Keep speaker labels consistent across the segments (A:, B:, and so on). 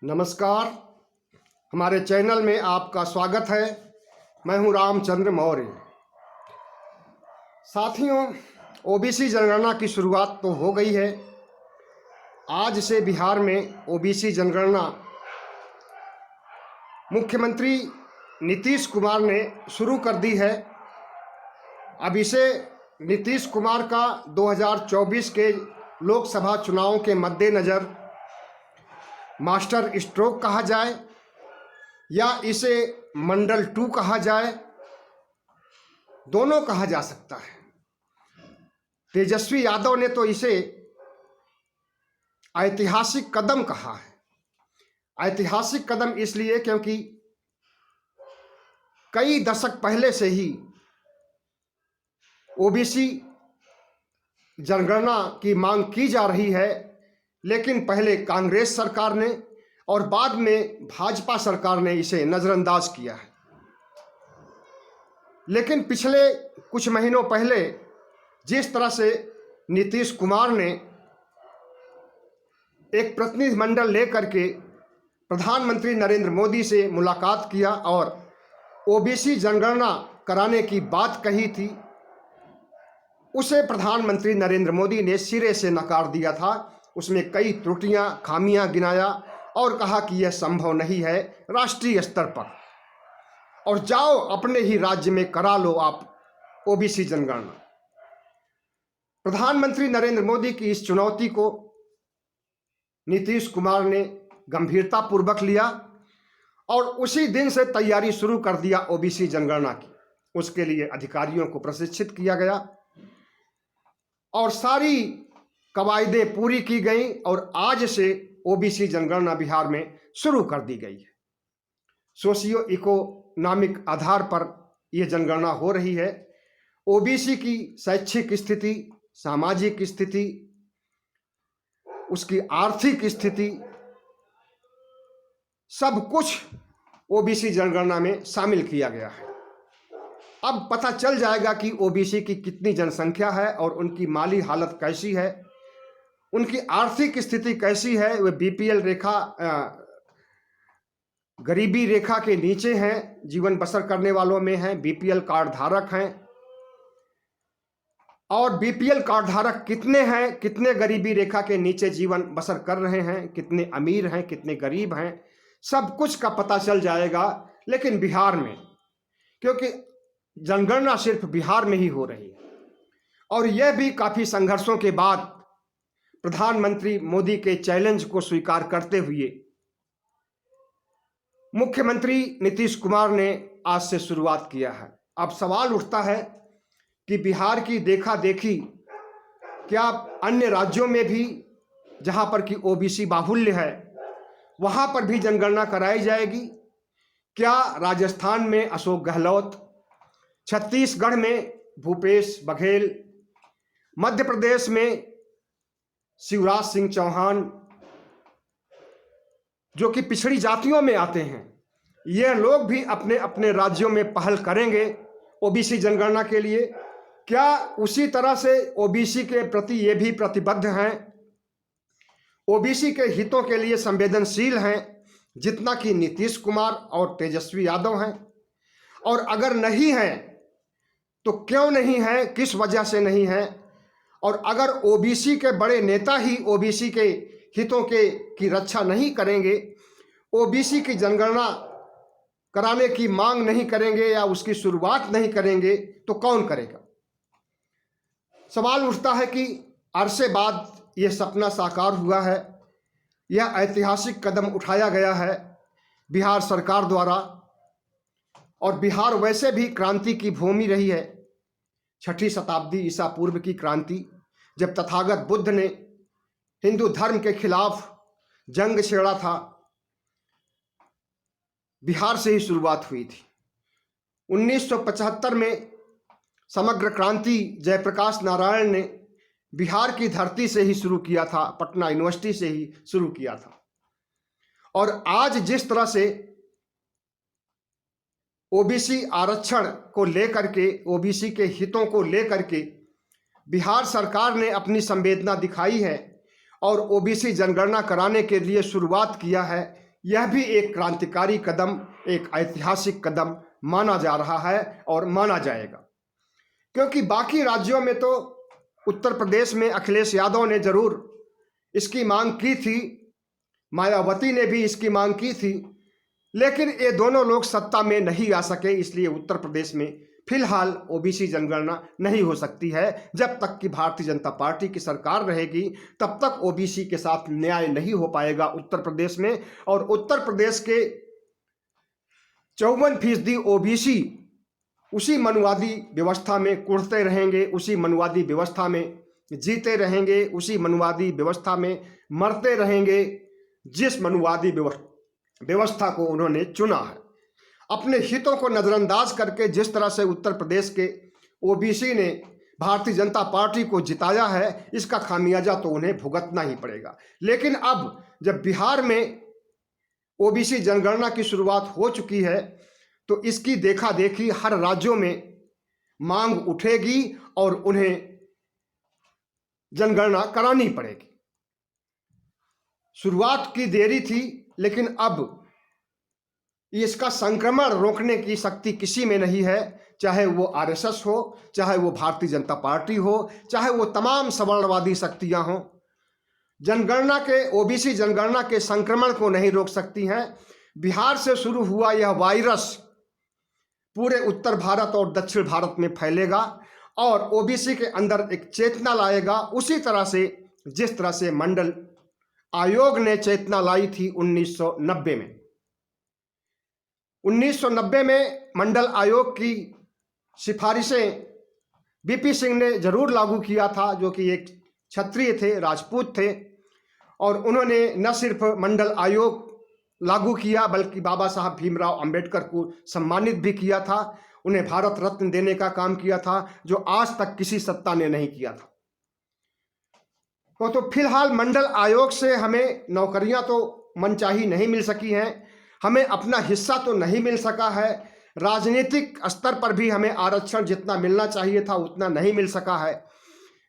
A: नमस्कार। हमारे चैनल में आपका स्वागत है। मैं हूं रामचंद्र मौर्य। साथियों, ओबीसी जनगणना की शुरुआत तो हो गई है। आज से बिहार में ओबीसी जनगणना मुख्यमंत्री नीतीश कुमार ने शुरू कर दी है। अब इसे नीतीश कुमार का 2024 के लोकसभा चुनावों के मद्देनज़र मास्टर स्ट्रोक कहा जाए या इसे मंडल 2 कहा जाए, दोनों कहा जा सकता है। तेजस्वी यादव ने तो इसे ऐतिहासिक कदम कहा है। ऐतिहासिक कदम इसलिए क्योंकि कई दशक पहले से ही ओबीसी जनगणना की मांग की जा रही है, लेकिन पहले कांग्रेस सरकार ने और बाद में भाजपा सरकार ने इसे नज़रअंदाज किया है। लेकिन पिछले कुछ महीनों पहले जिस तरह से नीतीश कुमार ने एक प्रतिनिधिमंडल लेकर के प्रधानमंत्री नरेंद्र मोदी से मुलाकात किया और ओबीसी जनगणना कराने की बात कही थी, उसे प्रधानमंत्री नरेंद्र मोदी ने सिरे से नकार दिया था। उसमें कई त्रुटियां, खामियां गिनाया और कहा कि यह संभव नहीं है राष्ट्रीय स्तर पर, और जाओ अपने ही राज्य में करा लो आप ओबीसी जनगणना। प्रधानमंत्री नरेंद्र मोदी की इस चुनौती को नीतीश कुमार ने गंभीरतापूर्वक लिया और उसी दिन से तैयारी शुरू कर दिया ओबीसी जनगणना की। उसके लिए अधिकारियों को प्रशिक्षित किया गया और सारी कवायदें पूरी की गई और आज से ओबीसी जनगणना बिहार में शुरू कर दी गई है। सोशियो इकोनॉमिक आधार पर यह जनगणना हो रही है। ओबीसी की शैक्षिक स्थिति, सामाजिक स्थिति, उसकी आर्थिक स्थिति, सब कुछ ओबीसी जनगणना में शामिल किया गया है। अब पता चल जाएगा कि ओबीसी की कितनी जनसंख्या है और उनकी माली हालत कैसी है, उनकी आर्थिक स्थिति कैसी है। वे बीपीएल रेखा, गरीबी रेखा के नीचे हैं, जीवन बसर करने वालों में हैं, बीपीएल कार्ड धारक हैं, और बीपीएल कार्ड धारक कितने हैं, कितने गरीबी रेखा के नीचे जीवन बसर कर रहे हैं, कितने अमीर हैं, कितने गरीब हैं, सब कुछ का पता चल जाएगा। लेकिन बिहार में, क्योंकि जनगणना सिर्फ बिहार में ही हो रही है और यह भी काफ़ी संघर्षों के बाद प्रधानमंत्री मोदी के चैलेंज को स्वीकार करते हुए मुख्यमंत्री नीतीश कुमार ने आज से शुरुआत किया है। अब सवाल उठता है कि बिहार की देखा देखी क्या अन्य राज्यों में भी, जहां पर कि ओबीसी बाहुल्य है, वहां पर भी जनगणना कराई जाएगी? क्या राजस्थान में अशोक गहलोत, छत्तीसगढ़ में भूपेश बघेल, मध्य प्रदेश में शिवराज सिंह चौहान, जो कि पिछड़ी जातियों में आते हैं, ये लोग भी अपने अपने राज्यों में पहल करेंगे ओबीसी जनगणना के लिए? क्या उसी तरह से ओबीसी के प्रति ये भी प्रतिबद्ध हैं, ओबीसी के हितों के लिए संवेदनशील हैं, जितना कि नीतीश कुमार और तेजस्वी यादव हैं? और अगर नहीं हैं तो क्यों नहीं है, किस वजह से नहीं है? और अगर ओबीसी के बड़े नेता ही ओबीसी के हितों की रक्षा नहीं करेंगे, ओबीसी की जनगणना कराने की मांग नहीं करेंगे या उसकी शुरुआत नहीं करेंगे, तो कौन करेगा? सवाल उठता है कि अरसे बाद यह सपना साकार हुआ है। यह ऐतिहासिक कदम उठाया गया है बिहार सरकार द्वारा, और बिहार वैसे भी क्रांति की भूमि रही है। 6वीं शताब्दी ईसा पूर्व की क्रांति, जब तथागत बुद्ध ने हिंदू धर्म के खिलाफ जंग छेड़ा था, बिहार से ही शुरुआत हुई थी। 1975 में समग्र क्रांति जयप्रकाश नारायण ने बिहार की धरती से ही शुरू किया था, पटना यूनिवर्सिटी से ही शुरू किया था। और आज जिस तरह से ओबीसी आरक्षण को लेकर के, ओबीसी के हितों को लेकर के बिहार सरकार ने अपनी संवेदना दिखाई है और ओबीसी जनगणना कराने के लिए शुरुआत किया है, यह भी एक क्रांतिकारी कदम, एक ऐतिहासिक कदम माना जा रहा है और माना जाएगा। क्योंकि बाकी राज्यों में तो उत्तर प्रदेश में अखिलेश यादव ने जरूर इसकी मांग की थी, मायावती ने भी इसकी मांग की थी, लेकिन ये दोनों लोग सत्ता में नहीं आ सके। इसलिए उत्तर प्रदेश में फिलहाल ओबीसी जनगणना नहीं हो सकती है। जब तक कि भारतीय जनता पार्टी की सरकार रहेगी तब तक ओबीसी के साथ न्याय नहीं हो पाएगा उत्तर प्रदेश में। और उत्तर प्रदेश के 54% ओबीसी उसी मनुवादी व्यवस्था में कुढ़ते रहेंगे, उसी मनुवादी व्यवस्था में जीते रहेंगे, उसी मनुवादी व्यवस्था में मरते रहेंगे जिस मनुवादी व्यवस्था को उन्होंने चुना है। अपने हितों को नजरअंदाज करके जिस तरह से उत्तर प्रदेश के ओबीसी ने भारतीय जनता पार्टी को जिताया है, इसका खामियाजा तो उन्हें भुगतना ही पड़ेगा। लेकिन अब जब बिहार में ओबीसी जनगणना की शुरुआत हो चुकी है तो इसकी देखा देखी हर राज्यों में मांग उठेगी और उन्हें जनगणना करानी पड़ेगी। शुरुआत की देरी थी, लेकिन अब इसका संक्रमण रोकने की शक्ति किसी में नहीं है, चाहे वो आरएसएस हो, चाहे वो भारतीय जनता पार्टी हो, चाहे वो तमाम सवर्णवादी शक्तियां हों। जनगणना के, ओबीसी जनगणना के संक्रमण को नहीं रोक सकती हैं। बिहार से शुरू हुआ यह वायरस पूरे उत्तर भारत और दक्षिण भारत में फैलेगा और ओबीसी के अंदर एक चेतना लाएगा, उसी तरह से जिस तरह से मंडल आयोग ने चेतना लाई थी 1990 में। 1990 में मंडल आयोग की सिफारिशें बीपी सिंह ने जरूर लागू किया था, जो कि एक क्षत्रिय थे, राजपूत थे, और उन्होंने न सिर्फ मंडल आयोग लागू किया बल्कि बाबा साहब भीमराव अंबेडकर को सम्मानित भी किया था, उन्हें भारत रत्न देने का काम किया था, जो आज तक किसी सत्ता ने नहीं किया था। तो फिलहाल मंडल आयोग से हमें नौकरियां तो मनचाही नहीं मिल सकी हैं, हमें अपना हिस्सा तो नहीं मिल सका है, राजनीतिक स्तर पर भी हमें आरक्षण जितना मिलना चाहिए था उतना नहीं मिल सका है।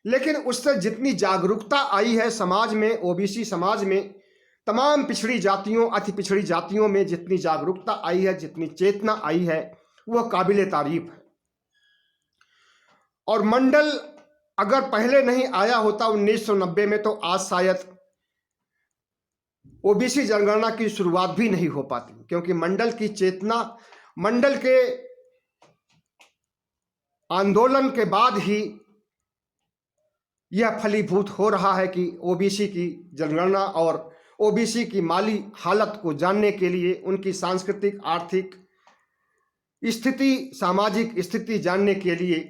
A: लेकिन उससे जितनी जागरूकता आई है समाज में, ओबीसी समाज में, तमाम पिछड़ी जातियों, अति पिछड़ी जातियों में जितनी जागरूकता आई है, जितनी चेतना आई है, वह काबिले तारीफ है। और मंडल अगर पहले नहीं आया होता 1990 में, तो आज शायद ओबीसी जनगणना की शुरुआत भी नहीं हो पाती, क्योंकि मंडल की चेतना, मंडल के आंदोलन के बाद ही यह फलीभूत हो रहा है कि ओबीसी की जनगणना और ओबीसी की माली हालत को जानने के लिए, उनकी सांस्कृतिक, आर्थिक स्थिति, सामाजिक स्थिति जानने के लिए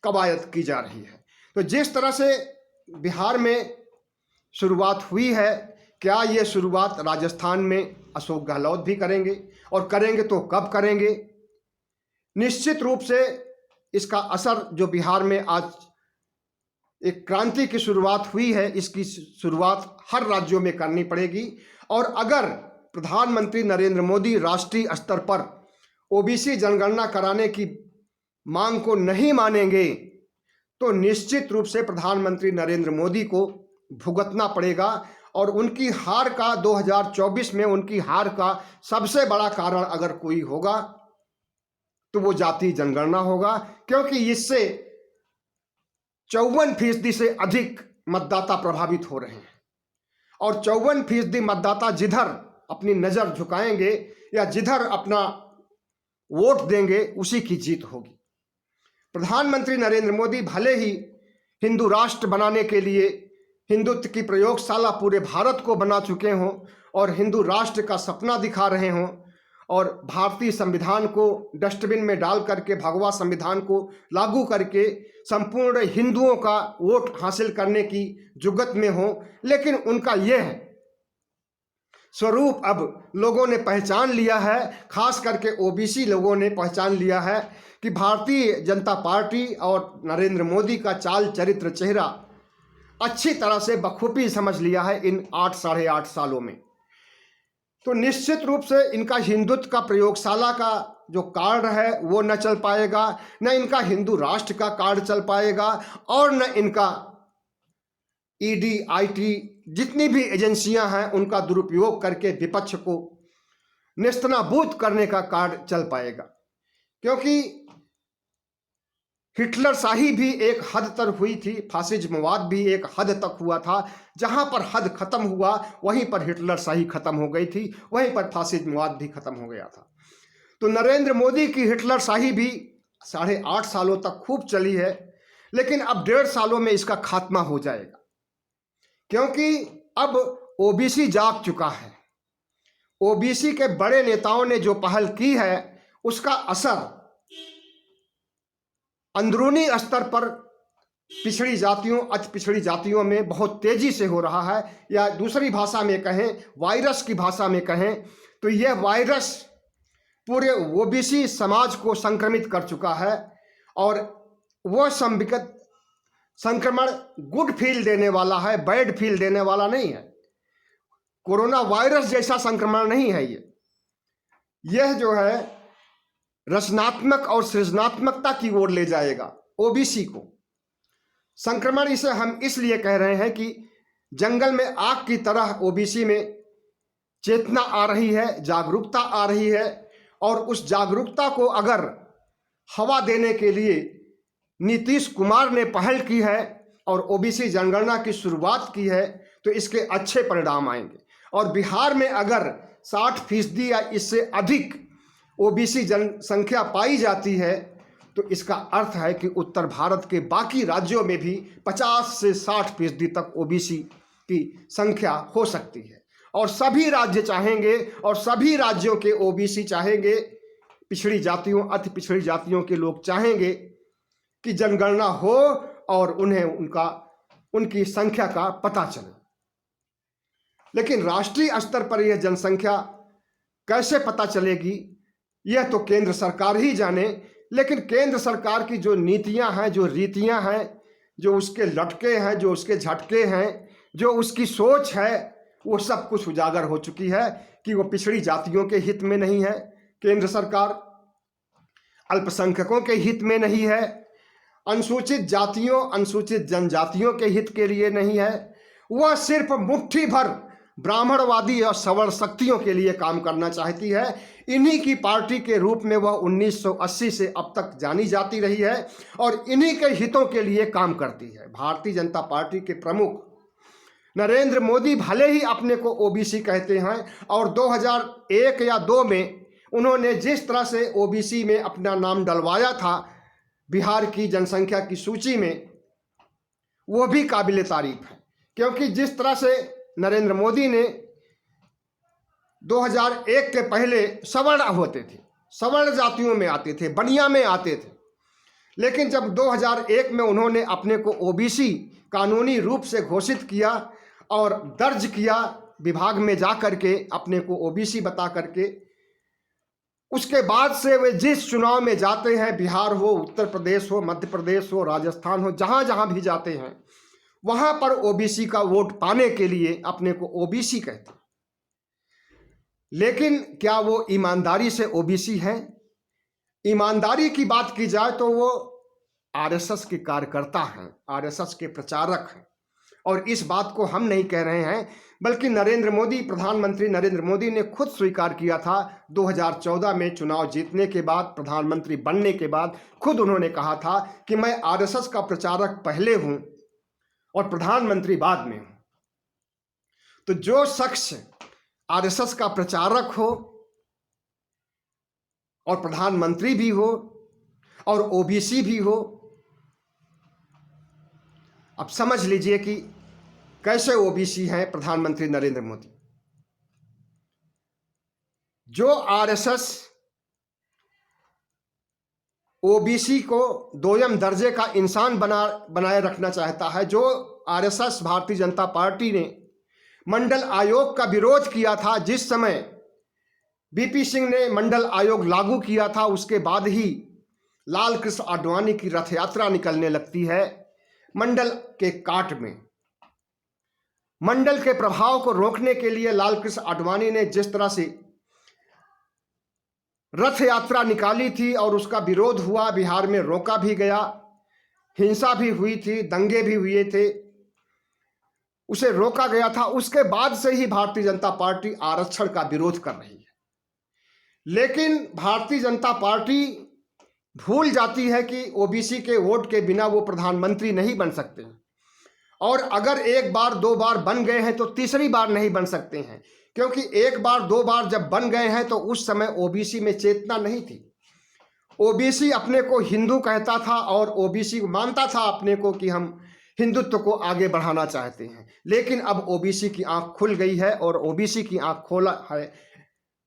A: कवायद की जा रही है। तो जिस तरह से बिहार में शुरुआत हुई है, क्या ये शुरुआत राजस्थान में अशोक गहलोत भी करेंगे, और करेंगे तो कब करेंगे? निश्चित रूप से इसका असर जो बिहार में आज एक क्रांति की शुरुआत हुई है, इसकी शुरुआत हर राज्यों में करनी पड़ेगी। और अगर प्रधानमंत्री नरेंद्र मोदी राष्ट्रीय स्तर पर ओबीसी जनगणना कराने की मांग को नहीं मानेंगे तो निश्चित रूप से प्रधानमंत्री नरेंद्र मोदी को भुगतना पड़ेगा। और उनकी हार का, 2024 में उनकी हार का सबसे बड़ा कारण अगर कोई होगा तो वो जातीय जनगणना होगा, क्योंकि इससे 54% से अधिक मतदाता प्रभावित हो रहे हैं। और 54% मतदाता जिधर अपनी नज़र झुकाएंगे या जिधर अपना वोट देंगे, उसी की जीत होगी। प्रधानमंत्री नरेंद्र मोदी भले ही हिंदू राष्ट्र बनाने के लिए हिंदुत्व की प्रयोगशाला पूरे भारत को बना चुके हों और हिंदू राष्ट्र का सपना दिखा रहे हों, और भारतीय संविधान को डस्टबिन में डाल करके, भगवा संविधान को लागू करके संपूर्ण हिंदुओं का वोट हासिल करने की जुगत में हो, लेकिन उनका यह स्वरूप अब लोगों ने पहचान लिया है, खास करके ओबीसी लोगों ने पहचान लिया है कि भारतीय जनता पार्टी और नरेंद्र मोदी का चाल, चरित्र, चेहरा अच्छी तरह से बखूबी समझ लिया है इन 8 साढ़े 8 सालों में। तो निश्चित रूप से इनका हिंदुत्व का प्रयोगशाला का जो कार्ड है वो न चल पाएगा, न इनका हिंदू राष्ट्र का कार्ड चल पाएगा, और न इनका ईडी, आईटी जितनी भी एजेंसियां हैं उनका दुरुपयोग करके विपक्ष को नेस्तनाबूद करने का कार्य चल पाएगा। क्योंकि हिटलर शाही भी एक हद तक हुई थी, फासिज्मवाद भी एक हद तक हुआ था। जहां पर हद खत्म हुआ वहीं पर हिटलर शाही खत्म हो गई थी, वहीं पर फासिज्मवाद भी खत्म हो गया था। तो नरेंद्र मोदी की हिटलर शाही भी 8.5 सालों तक खूब चली है, लेकिन अब 1.5 सालों में इसका खात्मा हो जाएगा। क्योंकि अब ओबीसी जाग चुका है। ओबीसी के बड़े नेताओं ने जो पहल की है उसका असर अंदरूनी स्तर पर पिछड़ी जातियों, अति पिछड़ी जातियों में बहुत तेजी से हो रहा है। या दूसरी भाषा में कहें, वायरस की भाषा में कहें, तो यह वायरस पूरे ओबीसी समाज को संक्रमित कर चुका है। और वह संक्रमण गुड फील देने वाला है, बैड फील देने वाला नहीं है। कोरोना वायरस जैसा संक्रमण नहीं है यह जो है रचनात्मक और सृजनात्मकता की ओर ले जाएगा ओबीसी को। संक्रमण इसे हम इसलिए कह रहे हैं कि जंगल में आग की तरह ओबीसी में चेतना आ रही है, जागरूकता आ रही है। और उस जागरूकता को अगर हवा देने के लिए नीतीश कुमार ने पहल की है और ओबीसी जनगणना की शुरुआत की है, तो इसके अच्छे परिणाम आएंगे। और बिहार में अगर 60% या इससे अधिक ओबीसी जनसंख्या पाई जाती है, तो इसका अर्थ है कि उत्तर भारत के बाकी राज्यों में भी 50 से 60% तक ओबीसी की संख्या हो सकती है। और सभी राज्य चाहेंगे और सभी राज्यों के ओबीसी चाहेंगे, पिछड़ी जातियों, अति पिछड़ी जातियों के लोग चाहेंगे कि जनगणना हो और उन्हें उनकी संख्या का पता चले। लेकिन राष्ट्रीय स्तर पर यह जनसंख्या कैसे पता चलेगी यह तो केंद्र सरकार ही जाने। लेकिन केंद्र सरकार की जो नीतियां हैं, जो रीतियां हैं, जो उसके लटके हैं, जो उसके झटके हैं, जो उसकी सोच है, वो सब कुछ उजागर हो चुकी है कि वो पिछड़ी जातियों के हित में नहीं है। केंद्र सरकार अल्पसंख्यकों के हित में नहीं है, अनुसूचित जातियों, अनुसूचित जनजातियों के हित के लिए नहीं है। वह सिर्फ मुट्ठी भर ब्राह्मणवादी और सवर्ण शक्तियों के लिए काम करना चाहती है। इन्हीं की पार्टी के रूप में वह 1980 से अब तक जानी जाती रही है और इन्हीं के हितों के लिए काम करती है। भारतीय जनता पार्टी के प्रमुख नरेंद्र मोदी भले ही अपने को ओबीसी कहते हैं और 2001 या 2 में उन्होंने जिस तरह से ओबीसी में अपना नाम डलवाया था बिहार की जनसंख्या की सूची में, वो भी काबिल तारीफ है। क्योंकि जिस तरह से नरेंद्र मोदी ने 2001 के पहले सवर्ण होते थे, सवर्ण जातियों में आते थे, बनिया में आते थे, लेकिन जब 2001 में उन्होंने अपने को ओबीसी कानूनी रूप से घोषित किया और दर्ज किया विभाग में जा करके अपने को ओबीसी बता करके, उसके बाद से वे जिस चुनाव में जाते हैं, बिहार हो, उत्तर प्रदेश हो, मध्य प्रदेश हो, राजस्थान हो, जहां जहां भी जाते हैं वहां पर ओबीसी का वोट पाने के लिए अपने को ओबीसी कहते हैं। लेकिन क्या वो ईमानदारी से ओबीसी हैं? ईमानदारी की बात की जाए तो वो आरएसएस के कार्यकर्ता हैं, आरएसएस के प्रचारक हैं। और इस बात को हम नहीं कह रहे हैं, बल्कि प्रधानमंत्री नरेंद्र मोदी ने खुद स्वीकार किया था 2014 में चुनाव जीतने के बाद, प्रधानमंत्री बनने के बाद खुद उन्होंने कहा था कि मैं आरएसएस का प्रचारक पहले हूं और प्रधानमंत्री बाद में हूं। तो जो शख्स आरएसएस का प्रचारक हो और प्रधानमंत्री भी हो और ओबीसी भी हो, अब समझ लीजिए कि कैसे ओबीसी हैं प्रधानमंत्री नरेंद्र मोदी। जो आरएसएस ओबीसी को दोयम दर्जे का इंसान बनाए रखना चाहता है, जो आरएसएस भारतीय जनता पार्टी ने मंडल आयोग का विरोध किया था, जिस समय बीपी सिंह ने मंडल आयोग लागू किया था, उसके बाद ही लाल कृष्ण आडवाणी की रथ यात्रा निकलने लगती है मंडल के काट में। मंडल के प्रभाव को रोकने के लिए लाल कृष्ण आडवाणी ने जिस तरह से रथ यात्रा निकाली थी और उसका विरोध हुआ, बिहार में रोका भी गया, हिंसा भी हुई थी, दंगे भी हुए थे, उसे रोका गया था। उसके बाद से ही भारतीय जनता पार्टी आरक्षण का विरोध कर रही है। लेकिन भारतीय जनता पार्टी भूल जाती है कि ओबीसी के वोट के बिना वो प्रधानमंत्री नहीं बन सकते, और अगर एक बार दो बार बन गए हैं तो तीसरी बार नहीं बन सकते हैं, क्योंकि एक बार दो बार जब बन गए हैं तो उस समय ओबीसी में चेतना नहीं थी। ओबीसी अपने को हिंदू कहता था और ओबीसी मानता था अपने को कि हम हिंदुत्व को आगे बढ़ाना चाहते हैं। लेकिन अब ओबीसी की आंख खुल गई है, और ओबीसी की आंख खोला है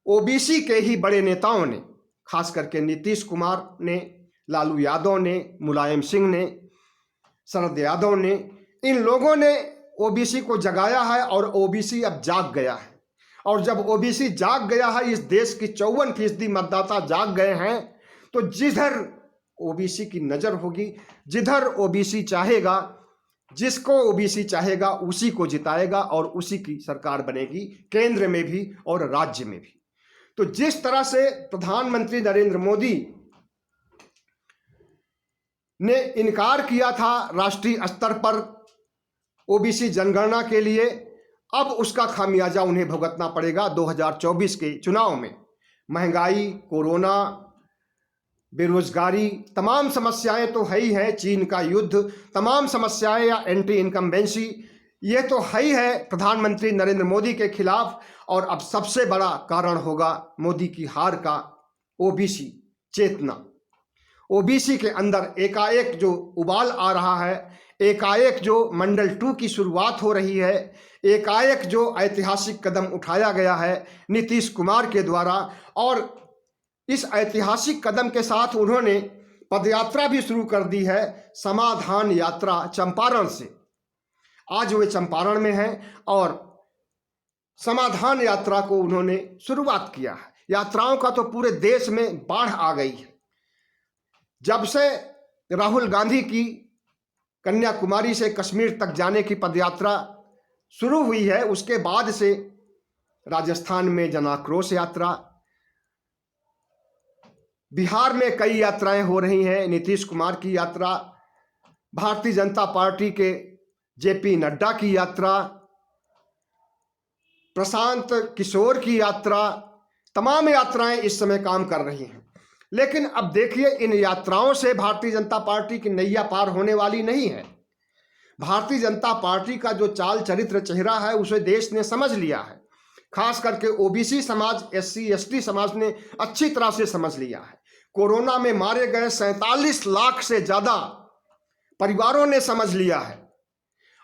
A: ओबीसी के ही बड़े नेताओं ने, खास करके नीतीश कुमार ने, लालू यादव ने, मुलायम सिंह ने, शरद यादव ने। इन लोगों ने ओबीसी को जगाया है और ओबीसी अब जाग गया है। और जब ओबीसी जाग गया है, इस देश की 54% मतदाता जाग गए हैं, तो जिधर ओबीसी की नज़र होगी, जिधर ओबीसी चाहेगा, जिसको ओबीसी चाहेगा उसी को जिताएगा और उसी की सरकार बनेगी, केंद्र में भी और राज्य में भी। तो जिस तरह से प्रधानमंत्री नरेंद्र मोदी ने इनकार किया था राष्ट्रीय स्तर पर ओबीसी जनगणना के लिए, अब उसका खामियाजा उन्हें भुगतना पड़ेगा 2024 के चुनाव में। महंगाई, कोरोना, बेरोजगारी, तमाम समस्याएं तो है ही है, चीन का युद्ध, तमाम समस्याएं या एंटी इनकम्बेंसी, ये तो है ही है प्रधानमंत्री नरेंद्र मोदी के खिलाफ। और अब सबसे बड़ा कारण होगा मोदी की हार का ओबीसी चेतना। ओबीसी के अंदर एकाएक जो उबाल आ रहा है, एकाएक जो मंडल 2 की शुरुआत हो रही है, एकाएक जो ऐतिहासिक कदम उठाया गया है नीतीश कुमार के द्वारा, और इस ऐतिहासिक कदम के साथ उन्होंने पदयात्रा भी शुरू कर दी है, समाधान यात्रा चंपारण से। आज वे चंपारण में हैं और समाधान यात्रा को उन्होंने शुरुआत किया है। यात्राओं का तो पूरे देश में बाढ़ आ गई है। जब से राहुल गांधी की कन्याकुमारी से कश्मीर तक जाने की पदयात्रा शुरू हुई है, उसके बाद से राजस्थान में जनाक्रोश यात्रा, बिहार में कई यात्राएं हो रही हैं, नीतीश कुमार की यात्रा, भारतीय जनता पार्टी के जेपी नड्डा की यात्रा, प्रशांत किशोर की यात्रा, तमाम यात्राएं इस समय काम कर रही हैं। लेकिन अब देखिए, इन यात्राओं से भारतीय जनता पार्टी की नैया पार होने वाली नहीं है। भारतीय जनता पार्टी का जो चाल चरित्र चेहरा है उसे देश ने समझ लिया है। खास करके ओबीसी समाज, एससी एसटी समाज ने अच्छी तरह से समझ लिया है। कोरोना में मारे गए 47 लाख से ज्यादा परिवारों ने समझ लिया है,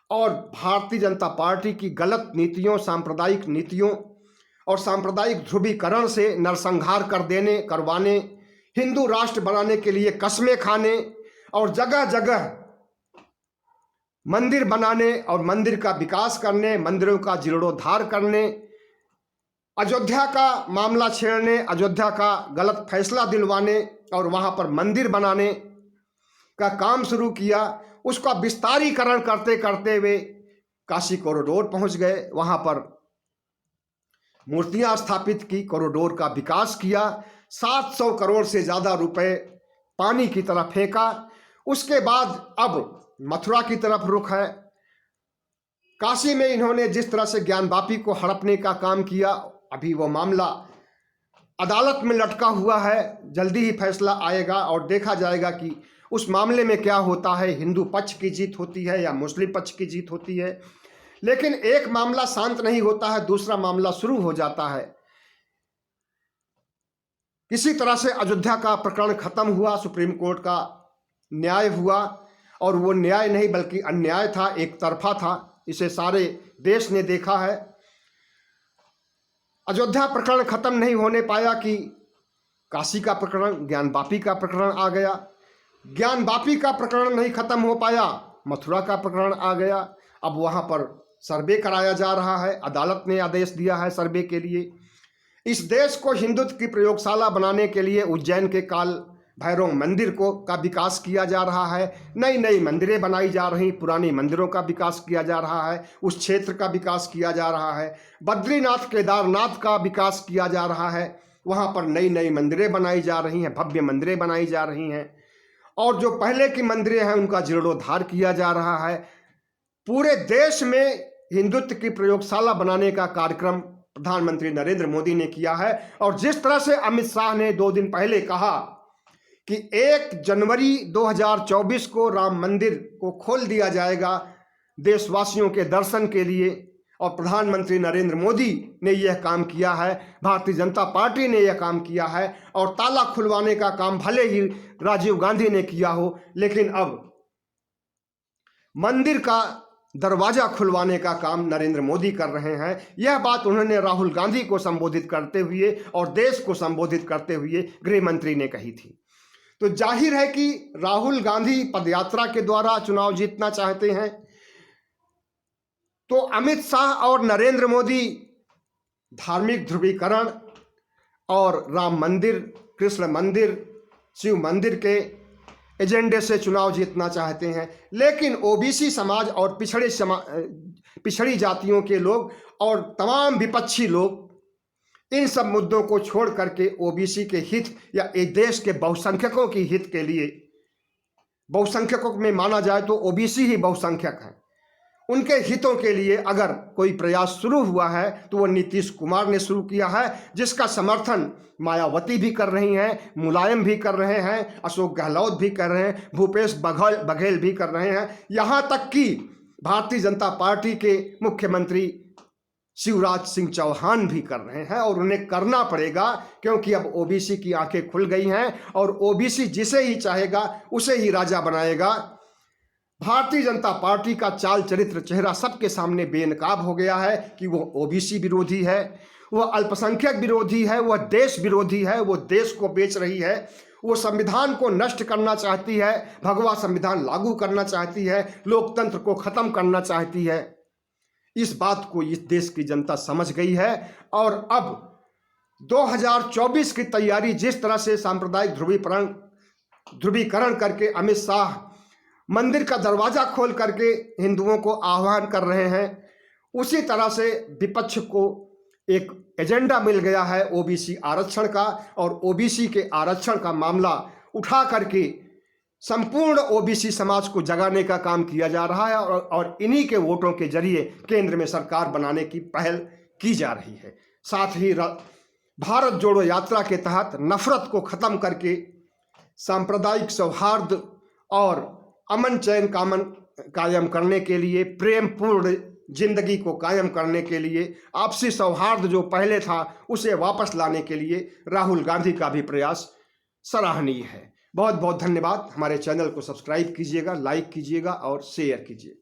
A: और भारतीय जनता पार्टी की गलत नीतियों, सांप्रदायिक नीतियों और सांप्रदायिक ध्रुवीकरण से नरसंहार करवाने, हिंदू राष्ट्र बनाने के लिए कस्में खाने और जगह जगह मंदिर बनाने और मंदिर का विकास करने, मंदिरों का जीर्णोद्धार करने, अयोध्या का मामला छेड़ने, अयोध्या का गलत फैसला दिलवाने और वहां पर मंदिर बनाने का काम शुरू किया। उसका विस्तारीकरण करते करते वे काशी कॉरिडोर पहुंच गए, वहां पर मूर्तियां स्थापित की, कॉरिडोर का विकास किया, 700 करोड़ से ज्यादा रुपए पानी की तरफ फेंका। उसके बाद अब मथुरा की तरफ रुख है। काशी में इन्होंने जिस तरह से ज्ञानवापी को हड़पने का काम किया, अभी वो मामला अदालत में लटका हुआ है, जल्दी ही फैसला आएगा और देखा जाएगा कि उस मामले में क्या होता है, हिंदू पक्ष की जीत होती है या मुस्लिम पक्ष की जीत होती है। लेकिन एक मामला शांत नहीं होता है, दूसरा मामला शुरू हो जाता है। किसी तरह से अयोध्या का प्रकरण खत्म हुआ, सुप्रीम कोर्ट का न्याय हुआ, और वो न्याय नहीं बल्कि अन्याय था, एक तरफा था, इसे सारे देश ने देखा है। अयोध्या प्रकरण खत्म नहीं होने पाया कि काशी का प्रकरण, ज्ञानवापी का प्रकरण आ गया। ज्ञानवापी का प्रकरण नहीं खत्म हो पाया, मथुरा का प्रकरण आ गया। अब वहां पर सर्वे कराया जा रहा है, अदालत ने आदेश दिया है सर्वे के लिए। इस देश को हिंदुत्व की प्रयोगशाला बनाने के लिए उज्जैन के काल भैरव मंदिर का विकास किया जा रहा है, नई नई मंदिरें बनाई जा रही, पुरानी मंदिरों का विकास किया जा रहा है, उस क्षेत्र का विकास किया जा रहा है, बद्रीनाथ केदारनाथ का विकास किया जा रहा है, वहाँ पर नई नई मंदिरें बनाई जा रही हैं, भव्य मंदिरें बनाई जा रही हैं, और जो पहले की मंदिरें हैं उनका जीर्णोद्धार किया जा रहा है। पूरे देश में हिंदुत्व की प्रयोगशाला बनाने का कार्यक्रम प्रधानमंत्री नरेंद्र मोदी ने किया है। और जिस तरह से अमित शाह ने 2 दिन पहले कहा कि 1 जनवरी 2024 को राम मंदिर को खोल दिया जाएगा देशवासियों के दर्शन के लिए, और प्रधानमंत्री नरेंद्र मोदी ने यह काम किया है, भारतीय जनता पार्टी ने यह काम किया है। और ताला खुलवाने का काम भले ही राजीव गांधी ने किया हो, लेकिन अब मंदिर का दरवाजा खुलवाने का काम नरेंद्र मोदी कर रहे हैं। यह बात उन्होंने राहुल गांधी को संबोधित करते हुए और देश को संबोधित करते हुए गृह मंत्री ने कही थी। तो जाहिर है कि राहुल गांधी पदयात्रा के द्वारा चुनाव जीतना चाहते हैं, तो अमित शाह और नरेंद्र मोदी धार्मिक ध्रुवीकरण और राम मंदिर, कृष्ण मंदिर, शिव मंदिर के एजेंडे से चुनाव जीतना चाहते हैं। लेकिन ओबीसी समाज और पिछड़ी जातियों के लोग और तमाम विपक्षी लोग इन सब मुद्दों को छोड़ करके ओबीसी के हित या एक देश के बहुसंख्यकों के हित के लिए, बहुसंख्यकों में माना जाए तो ओबीसी ही बहुसंख्यक हैं, उनके हितों के लिए अगर कोई प्रयास शुरू हुआ है तो वो नीतीश कुमार ने शुरू किया है, जिसका समर्थन मायावती भी कर रही हैं, मुलायम भी कर रहे हैं, अशोक गहलोत भी कर रहे हैं, भूपेश बघेल भी कर रहे हैं, यहाँ तक कि भारतीय जनता पार्टी के मुख्यमंत्री शिवराज सिंह चौहान भी कर रहे हैं। और उन्हें करना पड़ेगा, क्योंकि अब ओबीसी की आंखें खुल गई हैं और ओबीसी जिसे ही चाहेगा उसे ही राजा बनाएगा। भारतीय जनता पार्टी का चाल चरित्र चेहरा सबके सामने बेनकाब हो गया है कि वो ओबीसी विरोधी है, वह अल्पसंख्यक विरोधी है, वह देश विरोधी है, वो देश को बेच रही है, वो संविधान को नष्ट करना चाहती है, भगवा संविधान लागू करना चाहती है, लोकतंत्र को खत्म करना चाहती है। इस बात को इस देश की जनता समझ गई है। और अब 2024 की तैयारी जिस तरह से सांप्रदायिक ध्रुवीकरण करके अमित शाह मंदिर का दरवाजा खोल करके हिंदुओं को आह्वान कर रहे हैं, उसी तरह से विपक्ष को एक एजेंडा मिल गया है ओबीसी आरक्षण का, और ओबीसी के आरक्षण का मामला उठा करके संपूर्ण ओबीसी समाज को जगाने का काम किया जा रहा है और इन्हीं के वोटों के जरिए केंद्र में सरकार बनाने की पहल की जा रही है। साथ ही भारत जोड़ो यात्रा के तहत नफरत को खत्म करके सांप्रदायिक सौहार्द और अमन चैन कायम करने के लिए, प्रेमपूर्ण जिंदगी को कायम करने के लिए, आपसी सौहार्द जो पहले था उसे वापस लाने के लिए राहुल गांधी का भी प्रयास सराहनीय है। बहुत बहुत धन्यवाद। हमारे चैनल को सब्सक्राइब कीजिएगा, लाइक कीजिएगा और शेयर कीजिए।